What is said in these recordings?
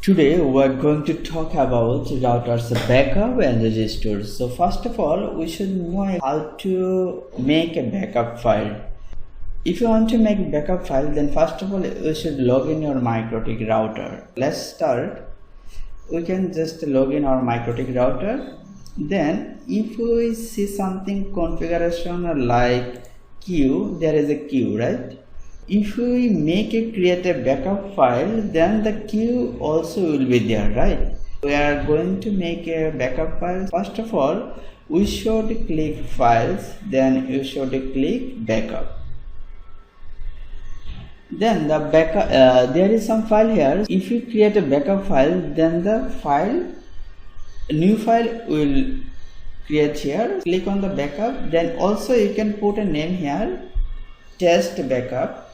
Today we are going to talk about routers backup and registers. So first of all, we should know how to make a backup file. If you want to make a backup file, then first of all we should log in your MikroTik router. Let's start. We can just log in our MikroTik router. Then if we see something configuration like queue, there is a queue, right? If we create a backup file, then the queue also will be there, right? We are going to make a backup file. First of all, we should click files, then you should click backup. Then the backup, there is some file here. If you create a backup file, then the new file will create here. Click on the backup, then also you can put a name here, test backup.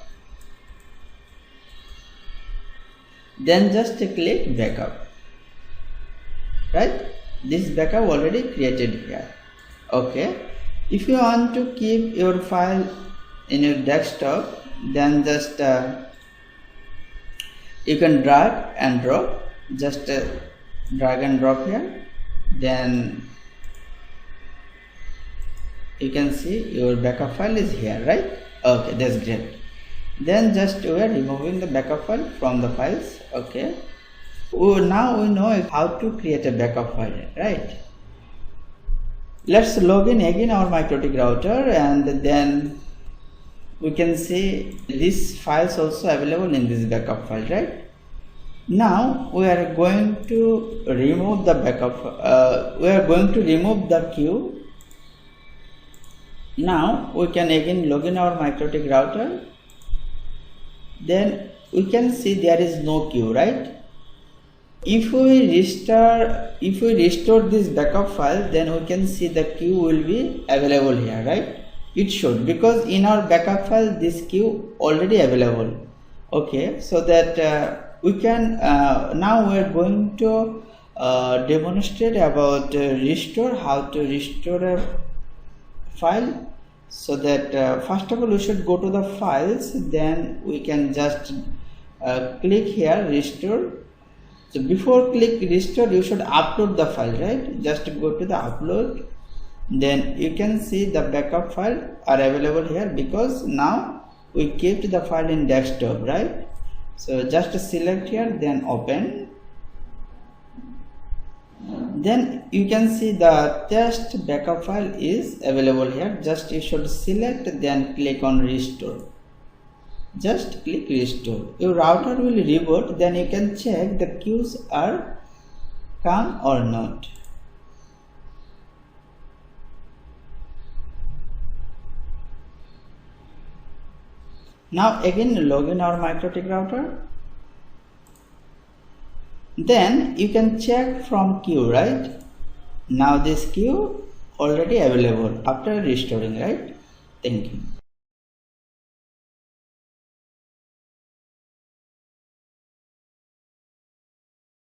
Then just click backup, right? This backup already created here. Okay, if you want to keep your file in your desktop, then just you can drag and drop, just drag and drop here, then you can see your backup file is here, right? Okay, that's great. Then just we are removing the backup file from the files. Okay, now we know how to create a backup file, right? Let's log in again our MikroTik router, and then we can see these files also available in this backup file, right? Now we are going to remove the backup. We are going to remove the queue. Now we can again log in our MikroTik router. Then we can see there is no queue, right? If we restore this backup file, then we can see the queue will be available here, right? It should, because in our backup file this queue already available. Okay, so that we can now we are going to demonstrate about how to restore a file. So that first of all we should go to the files, then we can just click here restore. So before click restore, you should upload the file, right? Just go to the upload, then you can see the backup file are available here, because now we kept the file in desktop, right? So just select here, then open. Then you can see the test backup file is available here. Just you should select, then click on restore. Just click restore. Your router will reboot, then you can check the queues are come or not. Now again log in our MikroTik router. Then you can check from queue, right? Now this queue already available after restoring, right? Thank you.